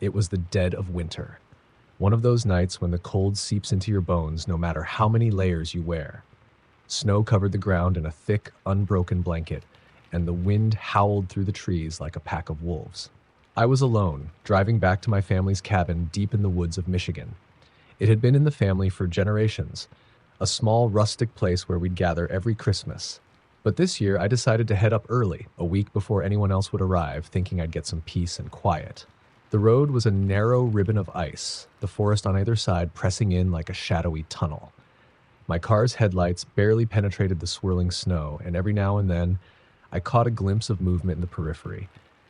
It was the dead of winter. One of those nights when the cold seeps into your bones no matter how many layers you wear. Snow covered the ground in a thick, unbroken blanket, and the wind howled through the trees like a pack of wolves. I was alone, driving back to my family's cabin deep in the woods of Michigan. It had been in the family for generations, a small rustic place where we'd gather every Christmas. But this year I decided to head up early, a week before anyone else would arrive, thinking I'd get some peace and quiet. The road was a narrow ribbon of ice, the forest on either side pressing in like a shadowy tunnel. My car's headlights barely penetrated the swirling snow, and every now and then I caught a glimpse of movement in the periphery,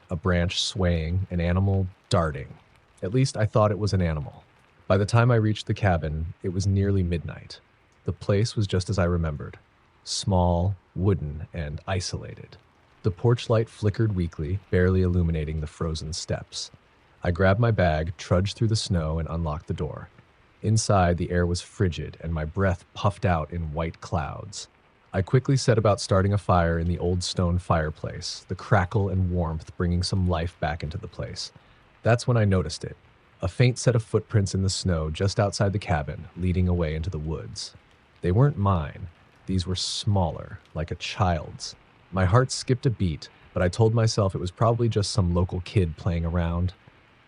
a branch swaying, an animal darting. At least I thought it was an animal. By the time I reached the cabin, it was nearly midnight. The place was just as I remembered, small, wooden, and isolated. The porch light flickered weakly, barely illuminating the frozen steps. I grabbed my bag, trudged through the snow, and unlocked the door. Inside, the air was frigid, and my breath puffed out in white clouds. I quickly set about starting a fire in the old stone fireplace, the crackle and warmth bringing some life back into the place. That's when I noticed it, a faint set of footprints in the snow just outside the cabin, leading away into the woods. They weren't mine. These were smaller, like a child's. My heart skipped a beat, but I told myself it was probably just some local kid playing around.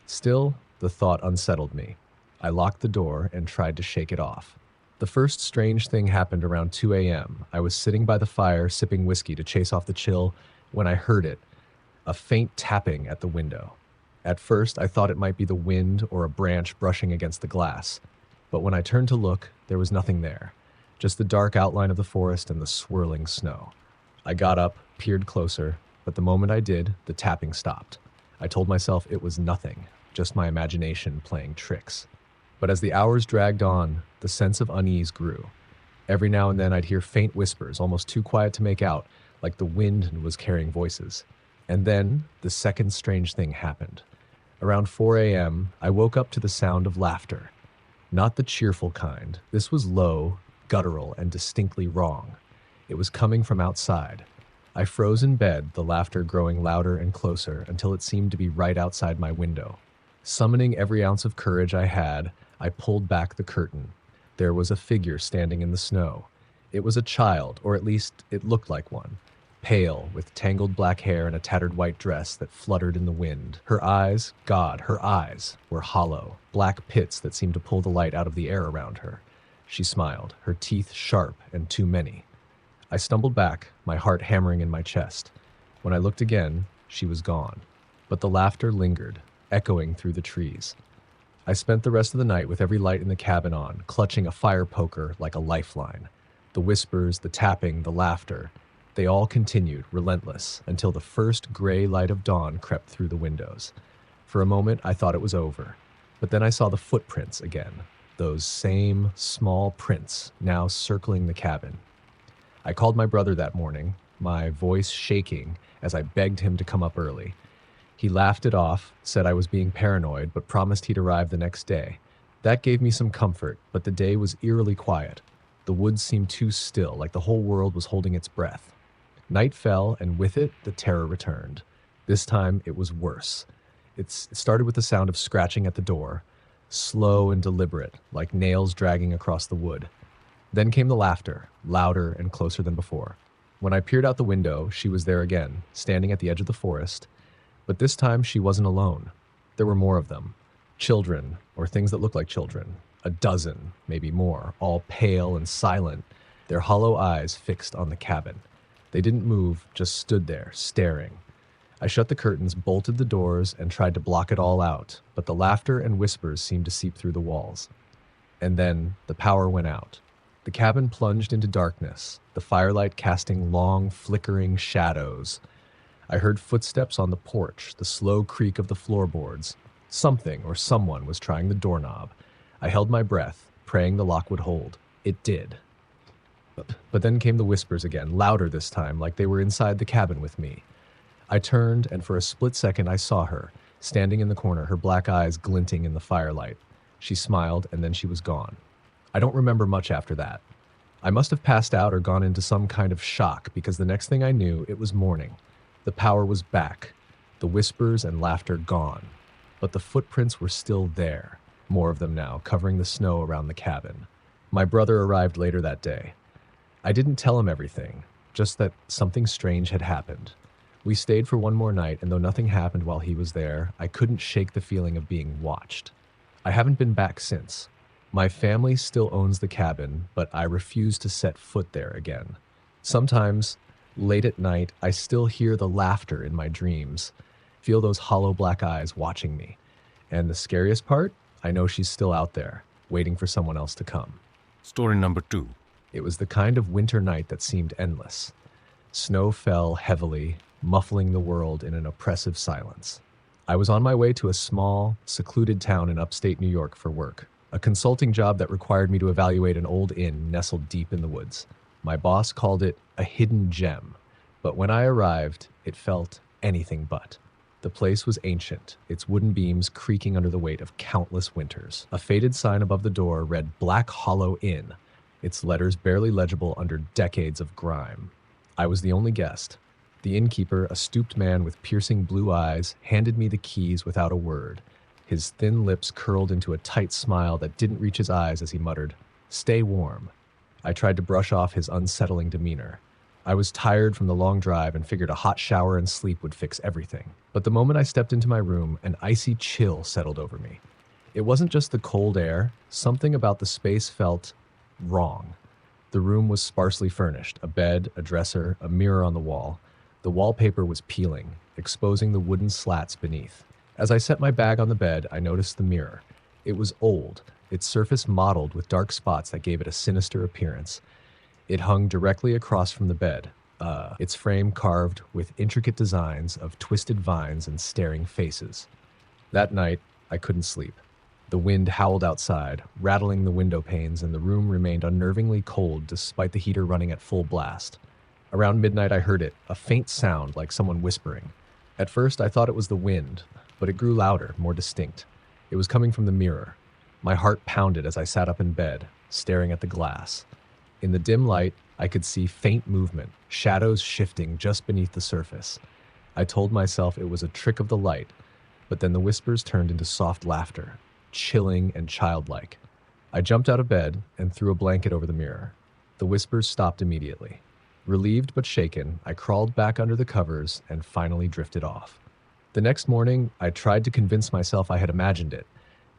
Still, the thought unsettled me. I locked the door and tried to shake it off. The first strange thing happened around 2 a.m. I was sitting by the fire, sipping whiskey to chase off the chill, when I heard it, a faint tapping at the window. At first, I thought it might be the wind or a branch brushing against the glass, but when I turned to look, there was nothing there. Just the dark outline of the forest and the swirling snow. I got up, peered closer, but the moment I did, the tapping stopped. I told myself it was nothing, just my imagination playing tricks. But as the hours dragged on, the sense of unease grew. Every now and then I'd hear faint whispers, almost too quiet to make out, like the wind was carrying voices. And then, the second strange thing happened. Around 4 a.m., I woke up to the sound of laughter. Not the cheerful kind. This was low, guttural, and distinctly wrong. It was coming from outside. I froze in bed, the laughter growing louder and closer until it seemed to be right outside my window. Summoning every ounce of courage I had, I pulled back the curtain. There was a figure standing in the snow. It was a child, or at least it looked like one. Pale, with tangled black hair and a tattered white dress that fluttered in the wind. Her eyes, God, her eyes, were hollow, black pits that seemed to pull the light out of the air around her. She smiled, her teeth sharp and too many. I stumbled back, my heart hammering in my chest. When I looked again, she was gone. But the laughter lingered, echoing through the trees. I spent the rest of the night with every light in the cabin on, clutching a fire poker like a lifeline. The whispers, the tapping, the laughter, they all continued, relentless, until the first gray light of dawn crept through the windows. For a moment, I thought it was over. But then I saw the footprints again, those same small prints now circling the cabin. I called my brother that morning, my voice shaking as I begged him to come up early. He laughed it off, said I was being paranoid, but promised he'd arrive the next day. That gave me some comfort, but the day was eerily quiet. The woods seemed too still, like the whole world was holding its breath. Night fell, and with it, the terror returned. This time, it was worse. It started with the sound of scratching at the door, slow and deliberate, like nails dragging across the wood. Then came the laughter, louder and closer than before. When I peered out the window, she was there again, standing at the edge of the forest. But this time, she wasn't alone. There were more of them. Children, or things that looked like children. A dozen, maybe more, all pale and silent, their hollow eyes fixed on the cabin. They didn't move, just stood there, staring. I shut the curtains, bolted the doors, and tried to block it all out, but the laughter and whispers seemed to seep through the walls. And then the power went out. The cabin plunged into darkness, the firelight casting long, flickering shadows. I heard footsteps on the porch, the slow creak of the floorboards. Something or someone was trying the doorknob. I held my breath, praying the lock would hold. It did. But then came the whispers again, louder this time, like they were inside the cabin with me. I turned, and for a split second I saw her, standing in the corner, her black eyes glinting in the firelight. She smiled, and then she was gone. I don't remember much after that. I must have passed out or gone into some kind of shock, because the next thing I knew, it was morning. The power was back, the whispers and laughter gone. but the footprints were still there, more of them now, covering the snow around the cabin. My brother arrived later that day. I didn't tell him everything, just that something strange had happened. We stayed for one more night, and though nothing happened while he was there, I couldn't shake the feeling of being watched. I haven't been back since. My family still owns the cabin, but I refuse to set foot there again. Sometimes, late at night, I still hear the laughter in my dreams, feel those hollow black eyes watching me. And the scariest part, I know she's still out there, waiting for someone else to come. Story number 2. It was the kind of winter night that seemed endless. Snow fell heavily, muffling the world in an oppressive silence. I was on my way to a small, secluded town in upstate New York for work, a consulting job that required me to evaluate an old inn nestled deep in the woods. My boss called it a hidden gem, but when I arrived, it felt anything but. The place was ancient, its wooden beams creaking under the weight of countless winters. A faded sign above the door read Black Hollow Inn, its letters barely legible under decades of grime. I was the only guest. The innkeeper, a stooped man with piercing blue eyes, handed me the keys without a word. His thin lips curled into a tight smile that didn't reach his eyes as he muttered, "Stay warm." I tried to brush off his unsettling demeanor. I was tired from the long drive and figured a hot shower and sleep would fix everything. But the moment I stepped into my room, an icy chill settled over me. It wasn't just the cold air. Something about the space felt wrong. The room was sparsely furnished, a bed, a dresser, a mirror on the wall. The wallpaper was peeling, exposing the wooden slats beneath. As I set my bag on the bed, I noticed the mirror. It was old, its surface mottled with dark spots that gave it a sinister appearance. It hung directly across from the bed, its frame carved with intricate designs of twisted vines and staring faces. That night, I couldn't sleep. The wind howled outside, rattling the window panes, and the room remained unnervingly cold despite the heater running at full blast. Around midnight, I heard it, a faint sound like someone whispering. At first, I thought it was the wind, but it grew louder, more distinct. It was coming from the mirror. My heart pounded as I sat up in bed, staring at the glass. In the dim light, I could see faint movement, shadows shifting just beneath the surface. I told myself it was a trick of the light, but then the whispers turned into soft laughter, chilling and childlike. I jumped out of bed and threw a blanket over the mirror. The whispers stopped immediately. Relieved but shaken, I crawled back under the covers and finally drifted off. The next morning, I tried to convince myself I had imagined it,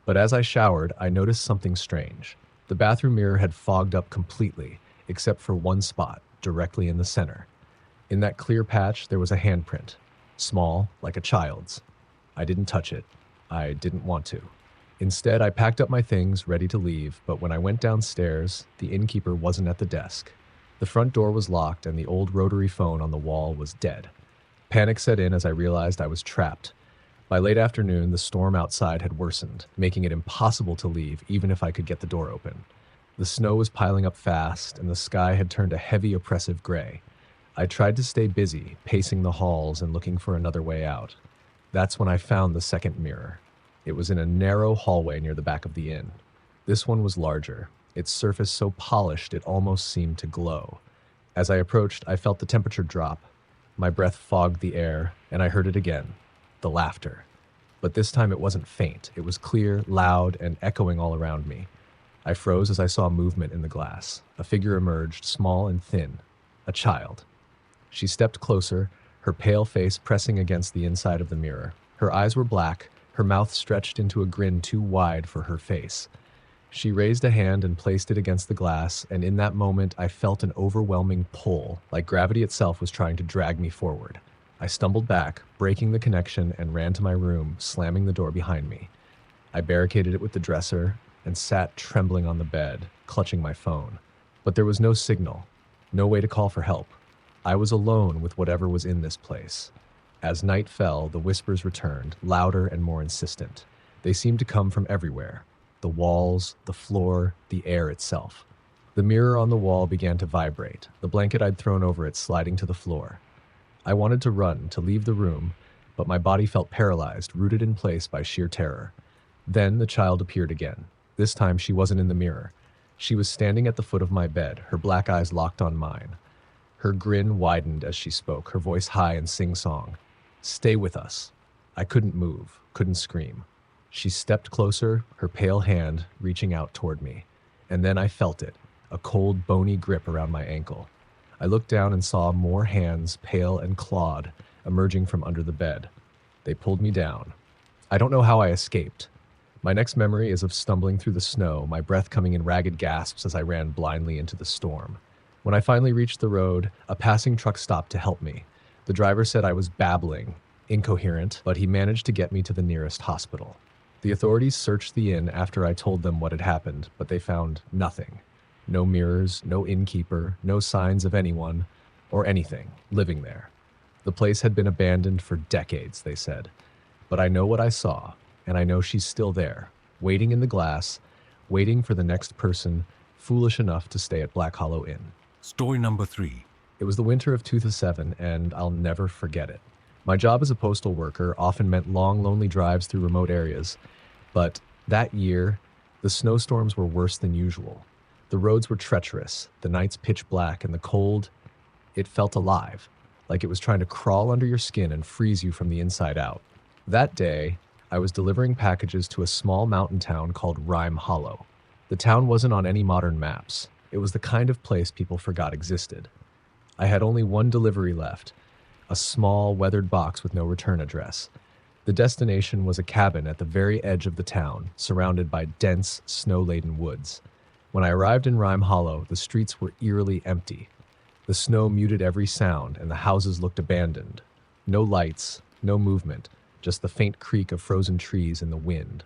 but as I showered, I noticed something strange. The bathroom mirror had fogged up completely, except for one spot, directly in the center. In that clear patch, there was a handprint, small, like a child's. I didn't touch it. I didn't want to. Instead, I packed up my things, ready to leave, but when I went downstairs, the innkeeper wasn't at the desk. The front door was locked, and the old rotary phone on the wall was dead. Panic set in as I realized I was trapped. By late afternoon, the storm outside had worsened, making it impossible to leave even if I could get the door open. The snow was piling up fast, and the sky had turned a heavy, oppressive gray. I tried to stay busy, pacing the halls and looking for another way out. That's when I found the second mirror. It was in a narrow hallway near the back of the inn. This one was larger, its surface so polished it almost seemed to glow. As I approached, I felt the temperature drop. My breath fogged the air, and I heard it again, the laughter. But this time it wasn't faint. It was clear, loud, and echoing all around me. I froze as I saw movement in the glass. A figure emerged, small and thin. A child. She stepped closer, her pale face pressing against the inside of the mirror. Her eyes were black, her mouth stretched into a grin too wide for her face. She raised a hand and placed it against the glass, and in that moment I felt an overwhelming pull, like gravity itself was trying to drag me forward. I stumbled back, breaking the connection, and ran to my room, slamming the door behind me. I barricaded it with the dresser and sat trembling on the bed, clutching my phone. But there was no signal, no way to call for help. I was alone with whatever was in this place. As night fell, the whispers returned, louder and more insistent. They seemed to come from everywhere. The walls, the floor, the air itself. The mirror on the wall began to vibrate, the blanket I'd thrown over it sliding to the floor. I wanted to run, to leave the room, but my body felt paralyzed, rooted in place by sheer terror. Then the child appeared again. This time she wasn't in the mirror. She was standing at the foot of my bed, her black eyes locked on mine. Her grin widened as she spoke, her voice high and sing-song. "Stay with us." I couldn't move, couldn't scream. She stepped closer, her pale hand reaching out toward me. And then I felt it, a cold, bony grip around my ankle. I looked down and saw more hands, pale and clawed, emerging from under the bed. They pulled me down. I don't know how I escaped. My next memory is of stumbling through the snow, my breath coming in ragged gasps as I ran blindly into the storm. When I finally reached the road, a passing truck stopped to help me. The driver said I was babbling, incoherent, but he managed to get me to the nearest hospital. The authorities searched the inn after I told them what had happened, but they found nothing. No mirrors, no innkeeper, no signs of anyone, or anything, living there. The place had been abandoned for decades, they said. But I know what I saw, and I know she's still there, waiting in the glass, waiting for the next person foolish enough to stay at Black Hollow Inn. Story number 3. It was the winter of 2007, and I'll never forget it. My job as a postal worker often meant long, lonely drives through remote areas, but that year, the snowstorms were worse than usual. The roads were treacherous, the nights pitch black, and the cold, it felt alive, like it was trying to crawl under your skin and freeze you from the inside out. That day, I was delivering packages to a small mountain town called Rime Hollow. The town wasn't on any modern maps. It was the kind of place people forgot existed. I had only one delivery left, a small, weathered box with no return address. The destination was a cabin at the very edge of the town, surrounded by dense, snow-laden woods. When I arrived in Rime Hollow, the streets were eerily empty. The snow muted every sound, and the houses looked abandoned. No lights, no movement, just the faint creak of frozen trees in the wind.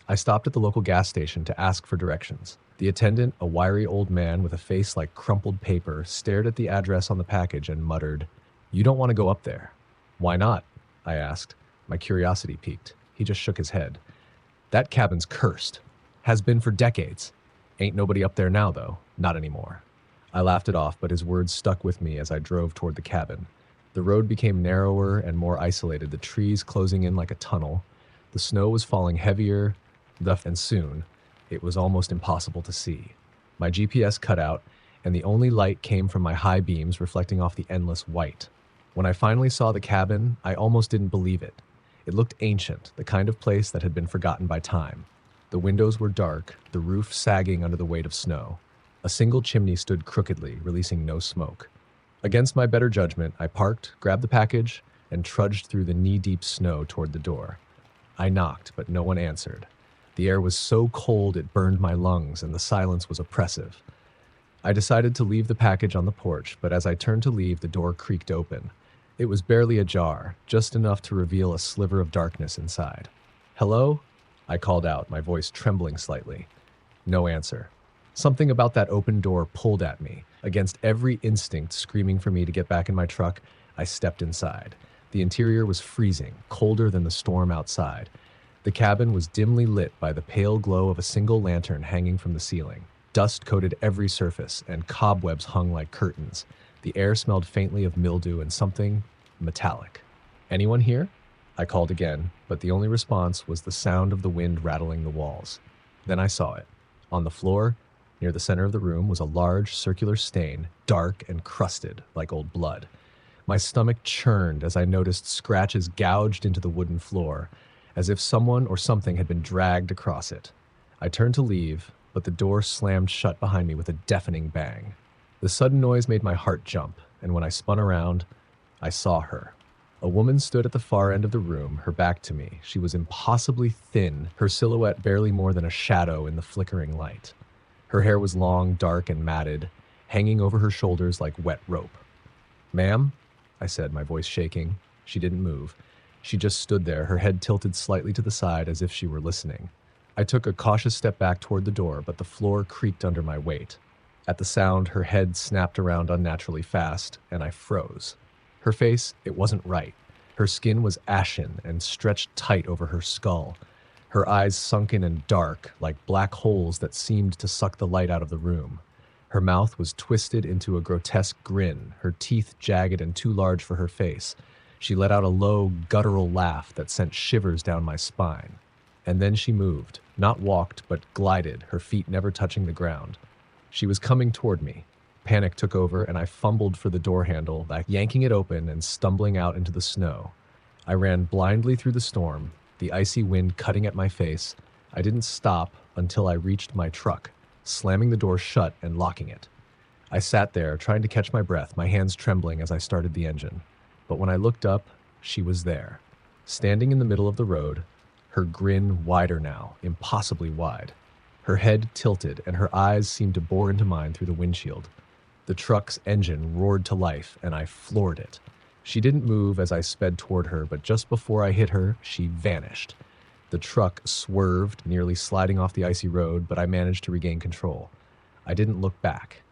I stopped at the local gas station to ask for directions. The attendant, a wiry old man with a face like crumpled paper, stared at the address on the package and muttered, "You don't want to go up there." "Why not?" I asked. My curiosity piqued. He just shook his head. "That cabin's cursed. Has been for decades. Ain't nobody up there now, though. Not anymore." I laughed it off, but his words stuck with me as I drove toward the cabin. The road became narrower and more isolated, the trees closing in like a tunnel. The snow was falling heavier, and soon, it was almost impossible to see. My GPS cut out, and the only light came from my high beams reflecting off the endless white. When I finally saw the cabin, I almost didn't believe it. It looked ancient, the kind of place that had been forgotten by time. The windows were dark, the roof sagging under the weight of snow. A single chimney stood crookedly, releasing no smoke. Against my better judgment, I parked, grabbed the package, and trudged through the knee-deep snow toward the door. I knocked, but no one answered. The air was so cold it burned my lungs, and the silence was oppressive. I decided to leave the package on the porch, but as I turned to leave, the door creaked open. It was barely ajar, just enough to reveal a sliver of darkness inside. "Hello?" I called out, my voice trembling slightly. No answer. Something about that open door pulled at me. Against every instinct screaming for me to get back in my truck, I stepped inside. The interior was freezing, colder than the storm outside. The cabin was dimly lit by the pale glow of a single lantern hanging from the ceiling. Dust coated every surface, and cobwebs hung like curtains. The air smelled faintly of mildew and something metallic. "Anyone here?" I called again, but the only response was the sound of the wind rattling the walls. Then I saw it. On the floor, near the center of the room, was a large circular stain, dark and crusted like old blood. My stomach churned as I noticed scratches gouged into the wooden floor, as if someone or something had been dragged across it. I turned to leave, but the door slammed shut behind me with a deafening bang. The sudden noise made my heart jump, and when I spun around, I saw her. A woman stood at the far end of the room, her back to me. She was impossibly thin, her silhouette barely more than a shadow in the flickering light. Her hair was long, dark, and matted, hanging over her shoulders like wet rope. "Ma'am?" I said, my voice shaking. She didn't move. She just stood there, her head tilted slightly to the side as if she were listening. I took a cautious step back toward the door, but the floor creaked under my weight. At the sound, her head snapped around unnaturally fast, and I froze. Her face, it wasn't right. Her skin was ashen and stretched tight over her skull. Her eyes sunken and dark, like black holes that seemed to suck the light out of the room. Her mouth was twisted into a grotesque grin, her teeth jagged and too large for her face. She let out a low, guttural laugh that sent shivers down my spine. And then she moved, not walked, but glided, her feet never touching the ground. She was coming toward me. Panic took over, and I fumbled for the door handle, yanking it open and stumbling out into the snow. I ran blindly through the storm, the icy wind cutting at my face. I didn't stop until I reached my truck, slamming the door shut and locking it. I sat there, trying to catch my breath, my hands trembling as I started the engine. But when I looked up, she was there, standing in the middle of the road, her grin wider now, impossibly wide. Her head tilted, and her eyes seemed to bore into mine through the windshield. The truck's engine roared to life, and I floored it. She didn't move as I sped toward her, but just before I hit her, she vanished. The truck swerved, nearly sliding off the icy road, but I managed to regain control. I didn't look back.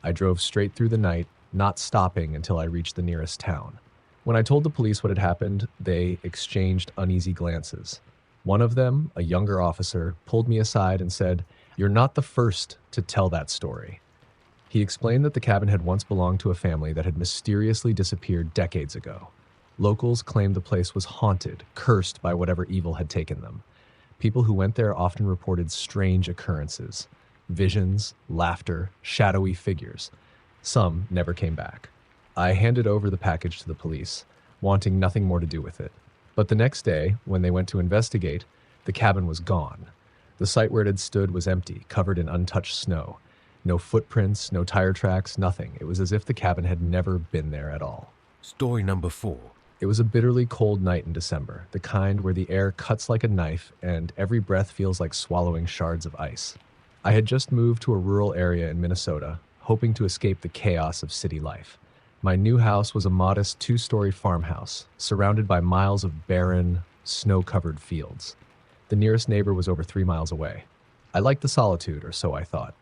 I drove straight through the night, not stopping until I reached the nearest town. When I told the police what had happened, they exchanged uneasy glances. One of them, a younger officer, pulled me aside and said, "You're not the first to tell that story." He explained that the cabin had once belonged to a family that had mysteriously disappeared decades ago. Locals claimed the place was haunted, cursed by whatever evil had taken them. People who went there often reported strange occurrences, visions, laughter, shadowy figures. Some never came back. I handed over the package to the police, wanting nothing more to do with it. But the next day, when they went to investigate, the cabin was gone. The site where it had stood was empty, covered in untouched snow. No footprints, no tire tracks, nothing. It was as if the cabin had never been there at all. Story number 4. It was a bitterly cold night in December, the kind where the air cuts like a knife and every breath feels like swallowing shards of ice. I had just moved to a rural area in Minnesota, hoping to escape the chaos of city life. My new house was a modest 2-story farmhouse, surrounded by miles of barren, snow-covered fields. The nearest neighbor was over 3 miles away. I liked the solitude, or so I thought.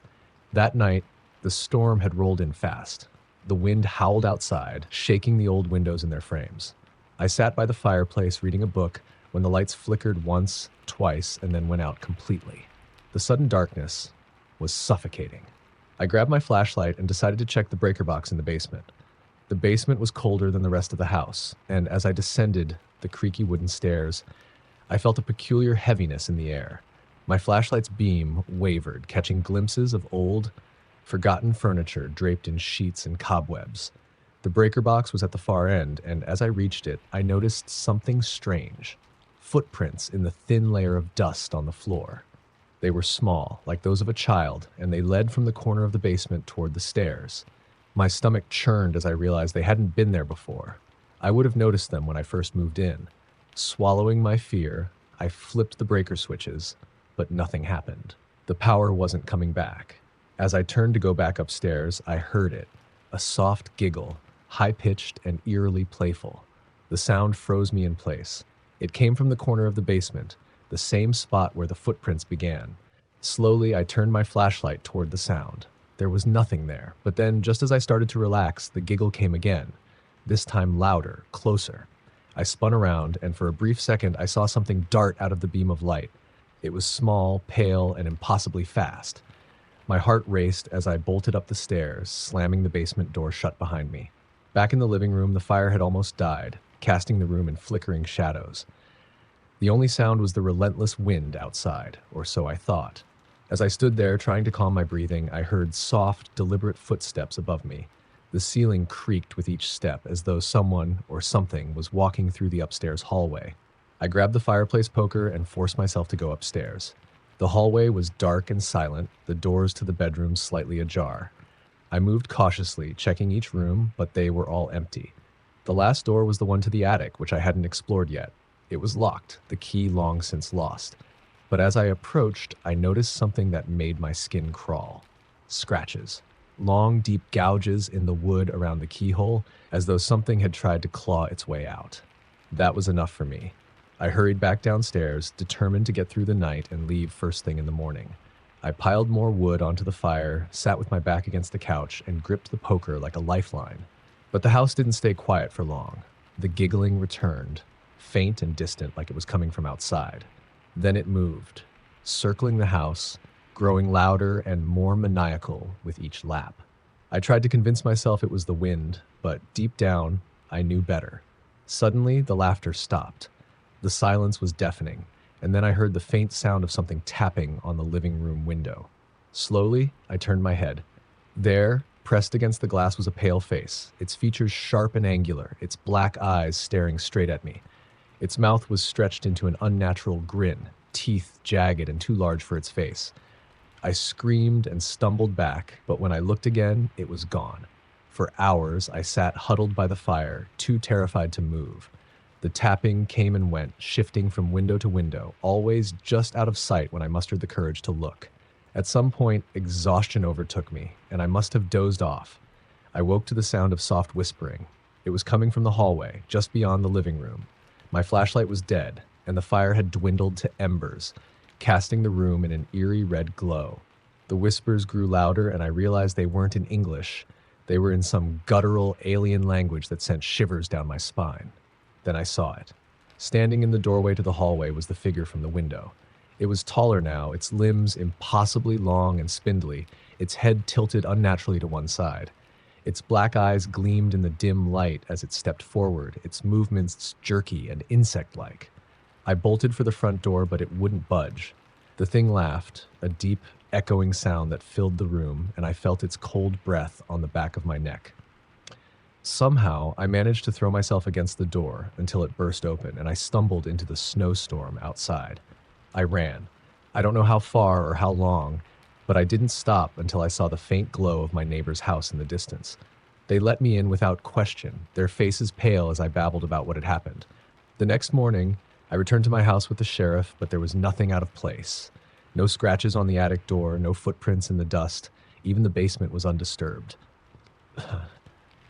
That night, the storm had rolled in fast. The wind howled outside, shaking the old windows in their frames. I sat by the fireplace reading a book when the lights flickered once, twice, and then went out completely. The sudden darkness was suffocating. I grabbed my flashlight and decided to check the breaker box in the basement. The basement was colder than the rest of the house, and as I descended the creaky wooden stairs, I felt a peculiar heaviness in the air. My flashlight's beam wavered, catching glimpses of old, forgotten furniture draped in sheets and cobwebs. The breaker box was at the far end, and as I reached it, I noticed something strange. Footprints in the thin layer of dust on the floor. They were small, like those of a child, and they led from the corner of the basement toward the stairs. My stomach churned as I realized they hadn't been there before. I would have noticed them when I first moved in. Swallowing my fear, I flipped the breaker switches, but nothing happened. The power wasn't coming back. As I turned to go back upstairs, I heard it, a soft giggle, high-pitched and eerily playful. The sound froze me in place. It came from the corner of the basement, the same spot where the footprints began. Slowly, I turned my flashlight toward the sound. There was nothing there, but then, just as I started to relax, the giggle came again, this time louder, closer. I spun around, and for a brief second, I saw something dart out of the beam of light. It was small, pale, and impossibly fast. My heart raced as I bolted up the stairs, slamming the basement door shut behind me. Back in the living room, the fire had almost died, casting the room in flickering shadows. The only sound was the relentless wind outside, or so I thought. As I stood there trying to calm my breathing, I heard soft, deliberate footsteps above me. The ceiling creaked with each step as though someone or something was walking through the upstairs hallway. I grabbed the fireplace poker and forced myself to go upstairs. The hallway was dark and silent, the doors to the bedrooms slightly ajar. I moved cautiously, checking each room, but they were all empty. The last door was the one to the attic, which I hadn't explored yet. It was locked, the key long since lost. But as I approached, I noticed something that made my skin crawl. Scratches. Long, deep gouges in the wood around the keyhole, as though something had tried to claw its way out. That was enough for me. I hurried back downstairs, determined to get through the night and leave first thing in the morning. I piled more wood onto the fire, sat with my back against the couch, and gripped the poker like a lifeline. But the house didn't stay quiet for long. The giggling returned, faint and distant like it was coming from outside. Then it moved, circling the house, growing louder and more maniacal with each lap. I tried to convince myself it was the wind, but deep down, I knew better. Suddenly, the laughter stopped. The silence was deafening, and then I heard the faint sound of something tapping on the living room window. Slowly, I turned my head. There, pressed against the glass, was a pale face, its features sharp and angular, its black eyes staring straight at me. Its mouth was stretched into an unnatural grin, teeth jagged and too large for its face. I screamed and stumbled back, but when I looked again, it was gone. For hours, I sat huddled by the fire, too terrified to move. The tapping came and went, shifting from window to window, always just out of sight when I mustered the courage to look. At some point, exhaustion overtook me, and I must have dozed off. I woke to the sound of soft whispering. It was coming from the hallway, just beyond the living room. My flashlight was dead, and the fire had dwindled to embers, casting the room in an eerie red glow. The whispers grew louder, and I realized they weren't in English. They were in some guttural alien language that sent shivers down my spine. Then I saw it. Standing in the doorway to the hallway was the figure from the window. It was taller now, its limbs impossibly long and spindly, its head tilted unnaturally to one side. Its black eyes gleamed in the dim light as it stepped forward, its movements jerky and insect-like. I bolted for the front door, but it wouldn't budge. The thing laughed, a deep, echoing sound that filled the room, and I felt its cold breath on the back of my neck. Somehow, I managed to throw myself against the door until it burst open, and I stumbled into the snowstorm outside. I ran. I don't know how far or how long, but I didn't stop until I saw the faint glow of my neighbor's house in the distance. They let me in without question, their faces pale as I babbled about what had happened. The next morning, I returned to my house with the sheriff, but there was nothing out of place. No scratches on the attic door, no footprints in the dust. Even the basement was undisturbed.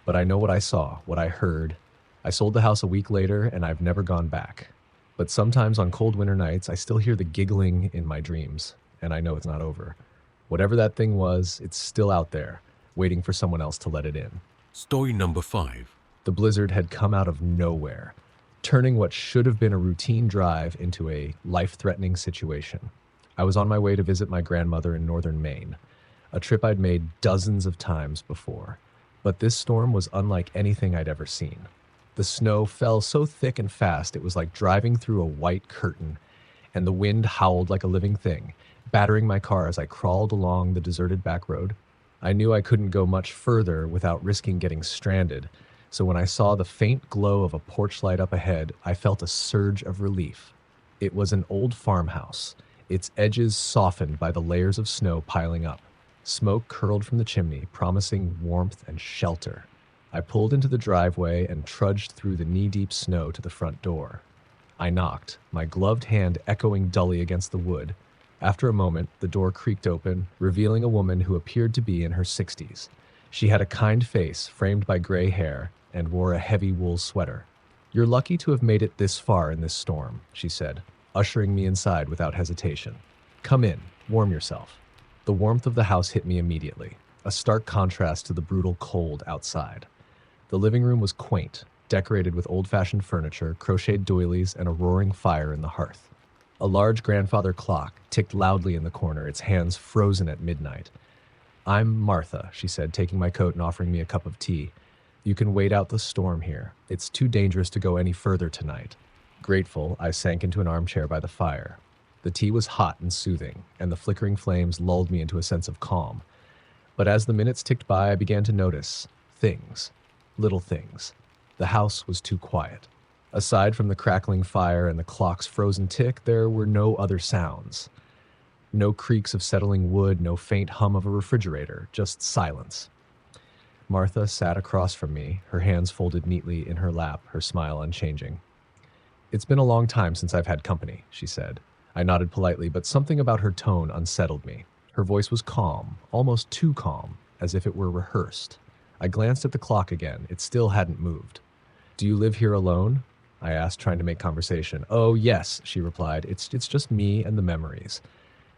But I know what I saw, what I heard. I sold the house a week later, and I've never gone back. But sometimes on cold winter nights, I still hear the giggling in my dreams, and I know it's not over. Whatever that thing was, it's still out there, waiting for someone else to let it in. Story number 5. The blizzard had come out of nowhere, turning what should have been a routine drive into a life-threatening situation. I was on my way to visit my grandmother in northern Maine, a trip I'd made dozens of times before. But this storm was unlike anything I'd ever seen. The snow fell so thick and fast it was like driving through a white curtain, and the wind howled like a living thing, battering my car as I crawled along the deserted back road. I knew I couldn't go much further without risking getting stranded, so when I saw the faint glow of a porch light up ahead, I felt a surge of relief. It was an old farmhouse, its edges softened by the layers of snow piling up. Smoke curled from the chimney, promising warmth and shelter. I pulled into the driveway and trudged through the knee-deep snow to the front door. I knocked, my gloved hand echoing dully against the wood. After a moment, the door creaked open, revealing a woman who appeared to be in her 60s. She had a kind face framed by gray hair and wore a heavy wool sweater. "You're lucky to have made it this far in this storm," she said, ushering me inside without hesitation. "Come in, warm yourself." The warmth of the house hit me immediately, a stark contrast to the brutal cold outside. The living room was quaint, decorated with old-fashioned furniture, crocheted doilies, and a roaring fire in the hearth. A large grandfather clock ticked loudly in the corner, its hands frozen at midnight. "I'm Martha," she said, taking my coat and offering me a cup of tea. "You can wait out the storm here. It's too dangerous to go any further tonight." Grateful, I sank into an armchair by the fire. The tea was hot and soothing, and the flickering flames lulled me into a sense of calm. But as the minutes ticked by, I began to notice things, little things. The house was too quiet. Aside from the crackling fire and the clock's frozen tick, there were no other sounds. No creaks of settling wood, no faint hum of a refrigerator, just silence. Martha sat across from me, her hands folded neatly in her lap, her smile unchanging. "It's been a long time since I've had company," she said. I nodded politely, but something about her tone unsettled me. Her voice was calm, almost too calm, as if it were rehearsed. I glanced at the clock again. It still hadn't moved. "Do you live here alone?" I asked, trying to make conversation. "Oh, yes," she replied. It's just me and the memories."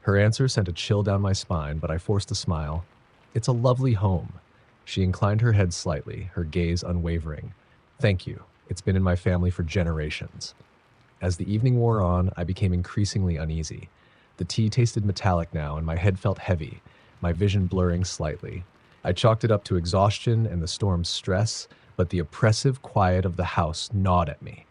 Her answer sent a chill down my spine, but I forced a smile. "It's a lovely home." She inclined her head slightly, her gaze unwavering. "Thank you. It's been in my family for generations." As the evening wore on, I became increasingly uneasy. The tea tasted metallic now, and my head felt heavy, my vision blurring slightly. I chalked it up to exhaustion and the storm's stress, but the oppressive quiet of the house gnawed at me.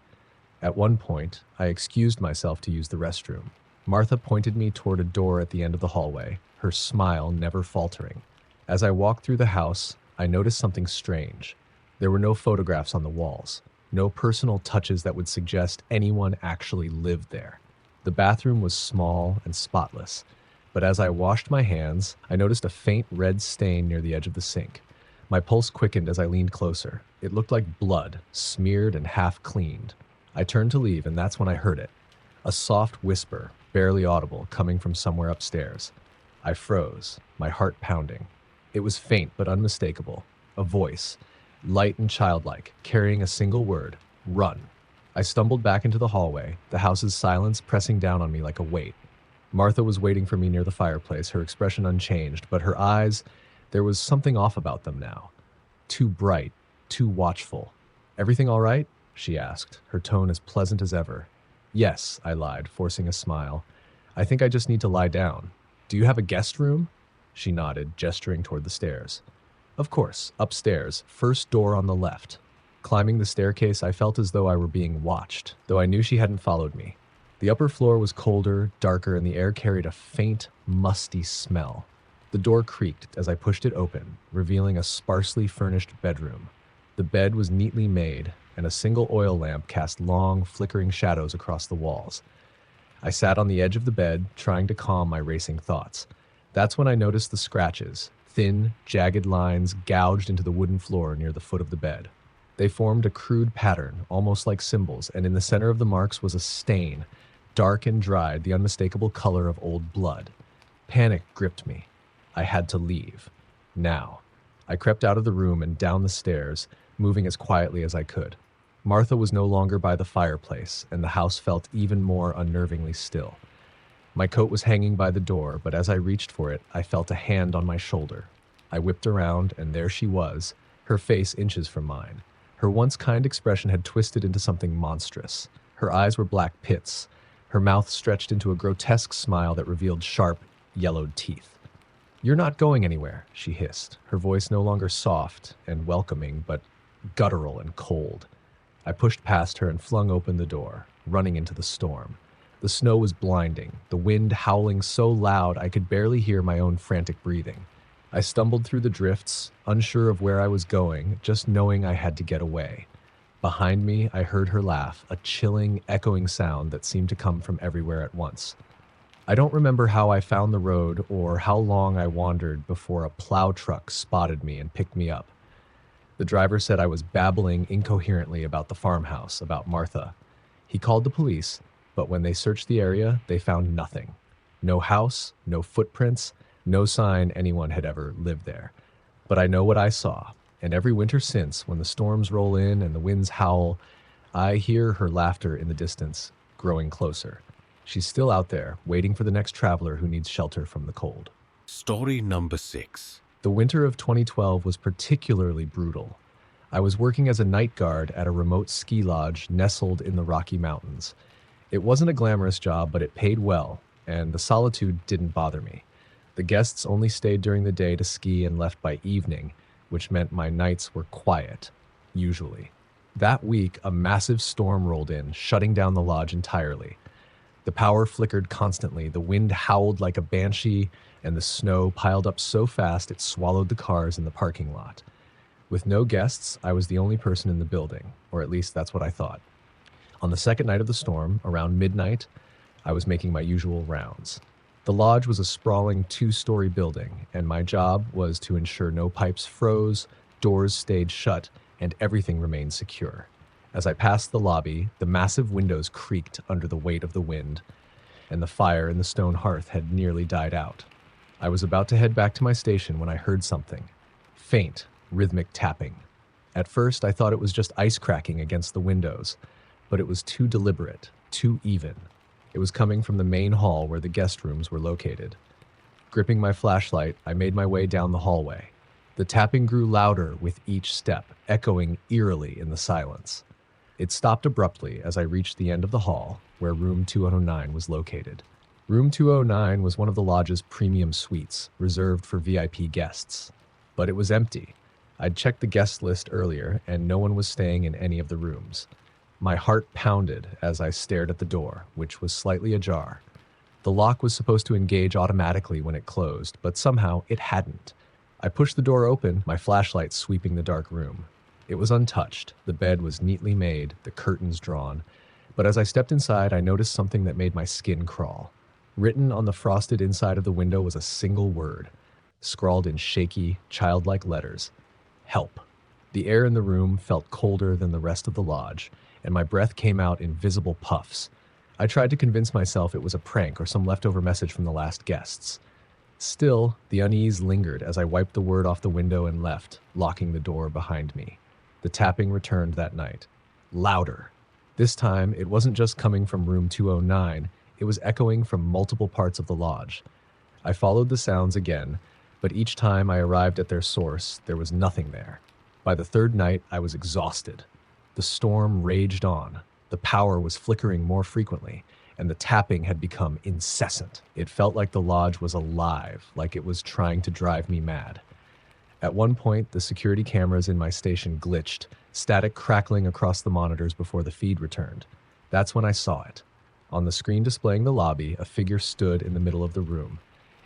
At one point, I excused myself to use the restroom. Martha pointed me toward a door at the end of the hallway, her smile never faltering. As I walked through the house, I noticed something strange. There were no photographs on the walls. No personal touches that would suggest anyone actually lived there. The bathroom was small and spotless, but as I washed my hands, I noticed a faint red stain near the edge of the sink. My pulse quickened as I leaned closer. It looked like blood, smeared and half cleaned. I turned to leave, and that's when I heard it. A soft whisper, barely audible, coming from somewhere upstairs. I froze, my heart pounding. It was faint but unmistakable. A voice, light and childlike, carrying a single word: run. I stumbled back into the hallway, the house's silence pressing down on me like a weight. Martha was waiting for me near the fireplace, her expression unchanged, but her eyes, there was something off about them now. Too bright, too watchful. "Everything all right?" she asked, her tone as pleasant as ever. "Yes," I lied, forcing a smile. "I think I just need to lie down. Do you have a guest room?" She nodded, gesturing toward the stairs. "Of course, upstairs, first door on the left." Climbing the staircase, I felt as though I were being watched, though I knew she hadn't followed me. The upper floor was colder, darker, and the air carried a faint, musty smell. The door creaked as I pushed it open, revealing a sparsely furnished bedroom. The bed was neatly made, and a single oil lamp cast long, flickering shadows across the walls. I sat on the edge of the bed, trying to calm my racing thoughts. That's when I noticed the scratches, thin, jagged lines gouged into the wooden floor near the foot of the bed. They formed a crude pattern, almost like symbols, and in the center of the marks was a stain, dark and dried, the unmistakable color of old blood. Panic gripped me. I had to leave. Now. I crept out of the room and down the stairs, moving as quietly as I could. Martha was no longer by the fireplace, and the house felt even more unnervingly still. My coat was hanging by the door, but as I reached for it, I felt a hand on my shoulder. I whipped around, and there she was, her face inches from mine. Her once kind expression had twisted into something monstrous. Her eyes were black pits. Her mouth stretched into a grotesque smile that revealed sharp, yellowed teeth. "You're not going anywhere," she hissed, her voice no longer soft and welcoming, but guttural and cold. I pushed past her and flung open the door, running into the storm. The snow was blinding, the wind howling so loud I could barely hear my own frantic breathing. I stumbled through the drifts, unsure of where I was going, just knowing I had to get away. Behind me, I heard her laugh, a chilling, echoing sound that seemed to come from everywhere at once. I don't remember how I found the road or how long I wandered before a plow truck spotted me and picked me up. The driver said I was babbling incoherently about the farmhouse, about Martha. He called the police, but when they searched the area, they found nothing. No house, no footprints, no sign anyone had ever lived there. But I know what I saw, and every winter since, when the storms roll in and the winds howl, I hear her laughter in the distance, growing closer. She's still out there, waiting for the next traveler who needs shelter from the cold. Story number 6. The winter of 2012 was particularly brutal. I was working as a night guard at a remote ski lodge nestled in the Rocky Mountains. It wasn't a glamorous job, but it paid well, and the solitude didn't bother me. The guests only stayed during the day to ski and left by evening, which meant my nights were quiet, usually. That week, a massive storm rolled in, shutting down the lodge entirely. The power flickered constantly, the wind howled like a banshee, and the snow piled up so fast it swallowed the cars in the parking lot. With no guests, I was the only person in the building, or at least that's what I thought. On the second night of the storm, around midnight, I was making my usual rounds. The lodge was a sprawling 2-story building, and my job was to ensure no pipes froze, doors stayed shut, and everything remained secure. As I passed the lobby, the massive windows creaked under the weight of the wind, and the fire in the stone hearth had nearly died out. I was about to head back to my station when I heard something. Faint, rhythmic tapping. At first, I thought it was just ice cracking against the windows, but it was too deliberate, too even. It was coming from the main hall where the guest rooms were located. Gripping my flashlight, I made my way down the hallway. The tapping grew louder with each step, echoing eerily in the silence. It stopped abruptly as I reached the end of the hall, where room 209 was located. Room 209 was one of the lodge's premium suites, reserved for VIP guests. But it was empty. I'd checked the guest list earlier, and no one was staying in any of the rooms. My heart pounded as I stared at the door, which was slightly ajar. The lock was supposed to engage automatically when it closed, but somehow it hadn't. I pushed the door open, my flashlight sweeping the dark room. It was untouched. The bed was neatly made, the curtains drawn. But as I stepped inside, I noticed something that made my skin crawl. Written on the frosted inside of the window was a single word, scrawled in shaky, childlike letters: help. The air in the room felt colder than the rest of the lodge, and my breath came out in visible puffs. I tried to convince myself it was a prank or some leftover message from the last guests. Still, the unease lingered as I wiped the word off the window and left, locking the door behind me. The tapping returned that night. Louder. This time, it wasn't just coming from room 209, it was echoing from multiple parts of the lodge. I followed the sounds again, but each time I arrived at their source, there was nothing there. By the third night, I was exhausted. The storm raged on. The power was flickering more frequently, and the tapping had become incessant. It felt like the lodge was alive, like it was trying to drive me mad. At one point, the security cameras in my station glitched, static crackling across the monitors before the feed returned. That's when I saw it. On the screen displaying the lobby, a figure stood in the middle of the room.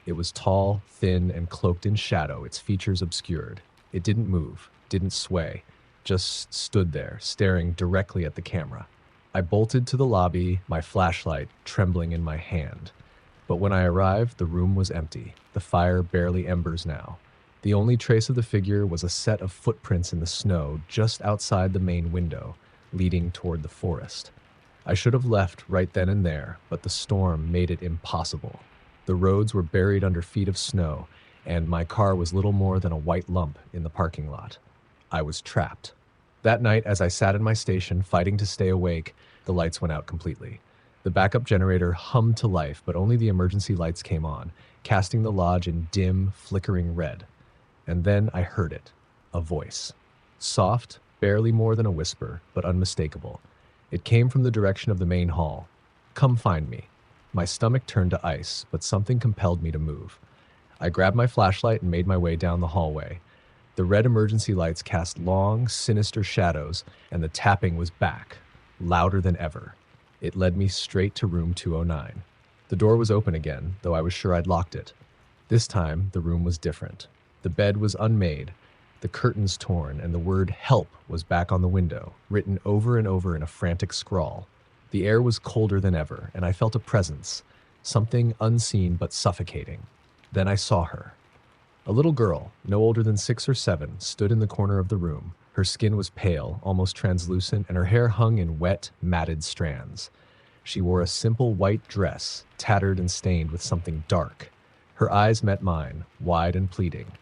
It was tall, thin, and cloaked in shadow, its features obscured. It didn't move, didn't sway, just stood there, staring directly at the camera. I bolted to the lobby, my flashlight trembling in my hand. But when I arrived, the room was empty, the fire barely embers now. The only trace of the figure was a set of footprints in the snow just outside the main window, leading toward the forest. I should have left right then and there, but the storm made it impossible. The roads were buried under feet of snow, and my car was little more than a white lump in the parking lot. I was trapped. That night, as I sat in my station, fighting to stay awake, the lights went out completely. The backup generator hummed to life, but only the emergency lights came on, casting the lodge in dim, flickering red. And then I heard it, a voice. Soft, barely more than a whisper, but unmistakable. It came from the direction of the main hall. Come find me. My stomach turned to ice, but something compelled me to move. I grabbed my flashlight and made my way down the hallway. The red emergency lights cast long, sinister shadows, and the tapping was back, louder than ever. It led me straight to room 209. The door was open again, though I was sure I'd locked it. This time, the room was different. The bed was unmade, the curtains torn, and the word help was back on the window, written over and over in a frantic scrawl. The air was colder than ever, and I felt a presence, something unseen but suffocating. Then I saw her. A little girl, no older than 6 or 7, stood in the corner of the room. Her skin was pale, almost translucent, and her hair hung in wet, matted strands. She wore a simple white dress, tattered and stained with something dark. Her eyes met mine, wide and pleading.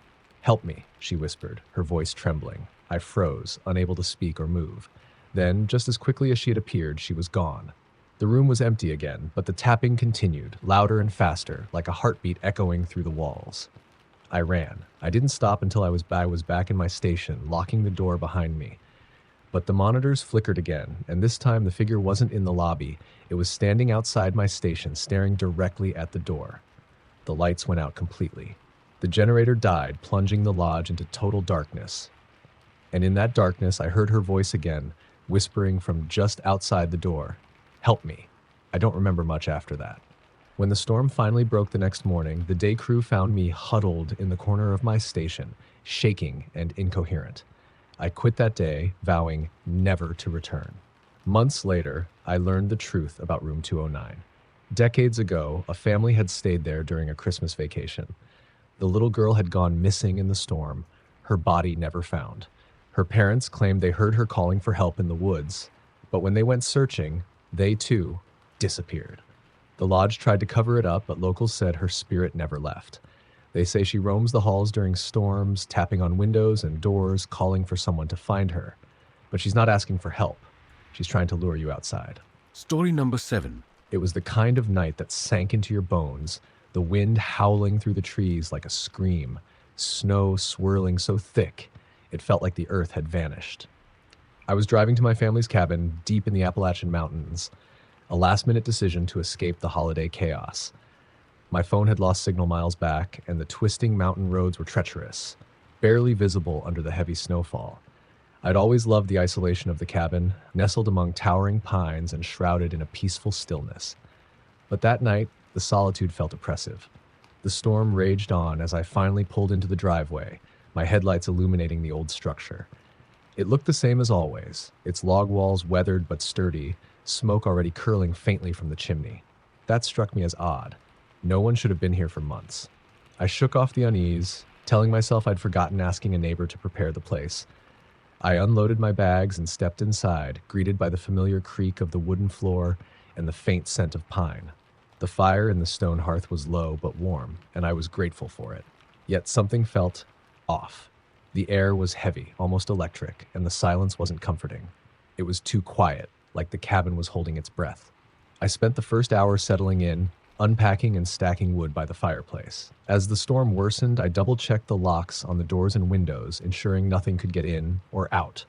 "Help me," she whispered, her voice trembling. I froze, unable to speak or move. Then, just as quickly as she had appeared, she was gone. The room was empty again, but the tapping continued, louder and faster, like a heartbeat echoing through the walls. I ran. I didn't stop until I was back in my station, locking the door behind me. But the monitors flickered again, and this time the figure wasn't in the lobby. It was standing outside my station, staring directly at the door. The lights went out completely. The generator died, plunging the lodge into total darkness. And in that darkness, I heard her voice again, whispering from just outside the door, "Help me." I don't remember much after that. When the storm finally broke the next morning, the day crew found me huddled in the corner of my station, shaking and incoherent. I quit that day, vowing never to return. Months later, I learned the truth about room 209. Decades ago, a family had stayed there during a Christmas vacation. The little girl had gone missing in the storm, her body never found. Her parents claimed they heard her calling for help in the woods, but when they went searching, they too disappeared. The lodge tried to cover it up, but locals said her spirit never left. They say she roams the halls during storms, tapping on windows and doors, calling for someone to find her. But she's not asking for help. She's trying to lure you outside. Story number 7. It was the kind of night that sank into your bones, the wind howling through the trees like a scream, snow swirling so thick it felt like the earth had vanished. I was driving to my family's cabin deep in the Appalachian Mountains, a last-minute decision to escape the holiday chaos. My phone had lost signal miles back, and the twisting mountain roads were treacherous, barely visible under the heavy snowfall. I'd always loved the isolation of the cabin, nestled among towering pines and shrouded in a peaceful stillness. But that night, the solitude felt oppressive. The storm raged on as I finally pulled into the driveway, my headlights illuminating the old structure. It looked the same as always, its log walls weathered but sturdy, smoke already curling faintly from the chimney. That struck me as odd. No one should have been here for months. I shook off the unease, telling myself I'd forgotten asking a neighbor to prepare the place. I unloaded my bags and stepped inside, greeted by the familiar creak of the wooden floor and the faint scent of pine. The fire in the stone hearth was low but warm, and I was grateful for it. Yet something felt off. The air was heavy, almost electric, and the silence wasn't comforting. It was too quiet, like the cabin was holding its breath. I spent the first hour settling in, unpacking and stacking wood by the fireplace. As the storm worsened, I double-checked the locks on the doors and windows, ensuring nothing could get in or out.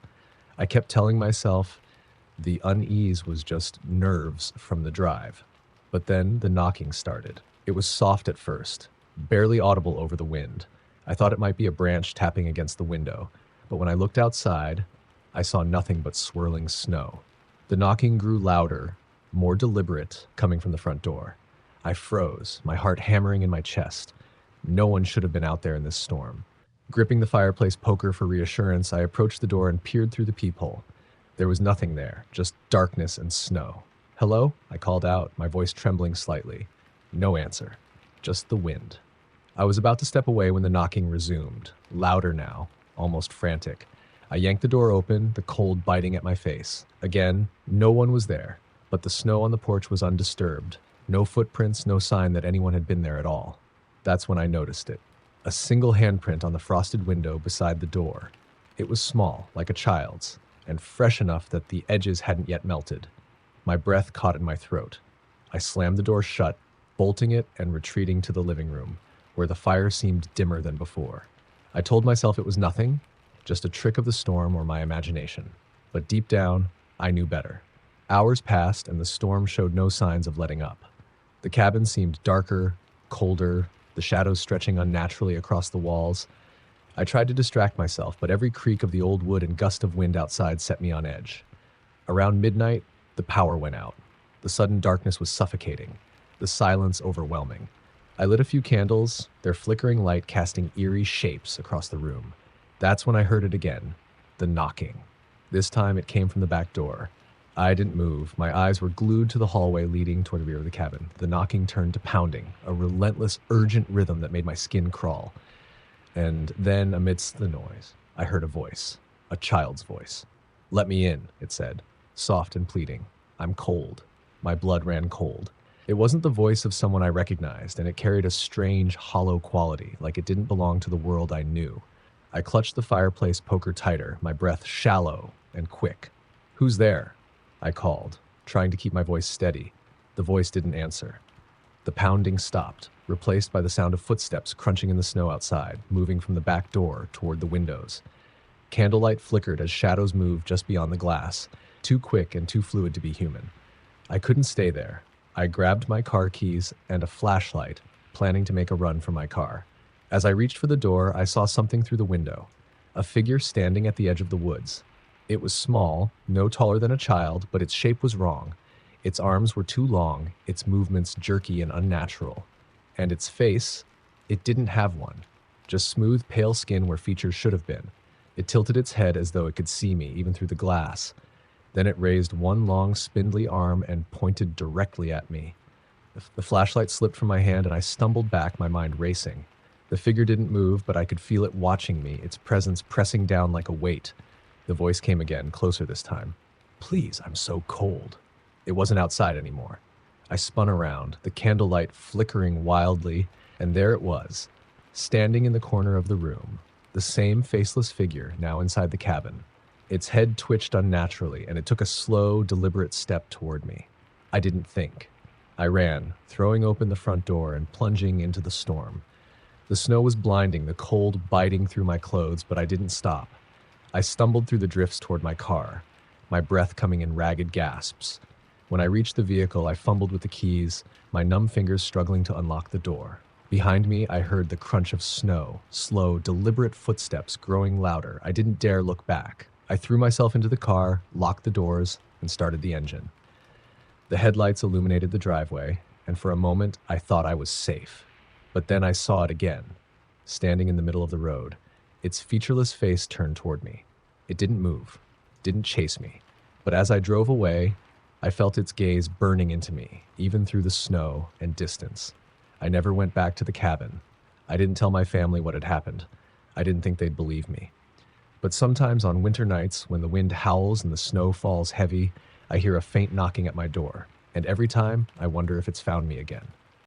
I kept telling myself the unease was just nerves from the drive. But then the knocking started. It was soft at first, barely audible over the wind. I thought it might be a branch tapping against the window, but when I looked outside, I saw nothing but swirling snow. The knocking grew louder, more deliberate, coming from the front door. I froze, my heart hammering in my chest. No one should have been out there in this storm. Gripping the fireplace poker for reassurance, I approached the door and peered through the peephole. There was nothing there, just darkness and snow. "Hello?" I called out, my voice trembling slightly. No answer, just the wind. I was about to step away when the knocking resumed, louder now, almost frantic. I yanked the door open, the cold biting at my face. Again, no one was there, but the snow on the porch was undisturbed. No footprints, no sign that anyone had been there at all. That's when I noticed it. A single handprint on the frosted window beside the door. It was small, like a child's, and fresh enough that the edges hadn't yet melted. My breath caught in my throat. I slammed the door shut, bolting it and retreating to the living room, where the fire seemed dimmer than before. I told myself it was nothing, just a trick of the storm or my imagination. But deep down, I knew better. Hours passed and the storm showed no signs of letting up. The cabin seemed darker, colder, the shadows stretching unnaturally across the walls. I tried to distract myself, but every creak of the old wood and gust of wind outside set me on edge. Around midnight, the power went out. The sudden darkness was suffocating, the silence overwhelming. I lit a few candles, their flickering light casting eerie shapes across the room. That's when I heard it again, the knocking. This time it came from the back door. I didn't move. My eyes were glued to the hallway leading toward the rear of the cabin. The knocking turned to pounding, a relentless, urgent rhythm that made my skin crawl. And then, amidst the noise, I heard a voice, a child's voice. "Let me in," it said, soft and pleading. "I'm cold." My blood ran cold. It wasn't the voice of someone I recognized, and it carried a strange, hollow quality, like it didn't belong to the world I knew. I clutched the fireplace poker tighter, my breath shallow and quick. "Who's there?" I called, trying to keep my voice steady. The voice didn't answer. The pounding stopped, replaced by the sound of footsteps crunching in the snow outside, moving from the back door toward the windows. Candlelight flickered as shadows moved just beyond the glass, too quick and too fluid to be human. I couldn't stay there. I grabbed my car keys and a flashlight, planning to make a run for my car. As I reached for the door, I saw something through the window. A figure standing at the edge of the woods. It was small, no taller than a child, but its shape was wrong. Its arms were too long, its movements jerky and unnatural. And its face, it didn't have one. Just smooth, pale skin where features should have been. It tilted its head as though it could see me, even through the glass. Then it raised one long, spindly arm and pointed directly at me. The flashlight slipped from my hand and I stumbled back, my mind racing. The figure didn't move, but I could feel it watching me, its presence pressing down like a weight. The voice came again, closer this time. "Please, I'm so cold." It wasn't outside anymore. I spun around, the candlelight flickering wildly, and there it was, standing in the corner of the room, the same faceless figure now inside the cabin. Its head twitched unnaturally, and it took a slow, deliberate step toward me. I didn't think. I ran, throwing open the front door and plunging into the storm. The snow was blinding, the cold biting through my clothes, but I didn't stop. I stumbled through the drifts toward my car, my breath coming in ragged gasps. When I reached the vehicle, I fumbled with the keys, my numb fingers struggling to unlock the door. Behind me, I heard the crunch of snow, slow, deliberate footsteps growing louder. I didn't dare look back. I threw myself into the car, locked the doors, and started the engine. The headlights illuminated the driveway, and for a moment, I thought I was safe. But then I saw it again, standing in the middle of the road, its featureless face turned toward me. It didn't move, didn't chase me. But as I drove away, I felt its gaze burning into me, even through the snow and distance. I never went back to the cabin. I didn't tell my family what had happened. I didn't think they'd believe me. But sometimes on winter nights, when the wind howls and the snow falls heavy, I hear a faint knocking at my door, and every time I wonder if it's found me again.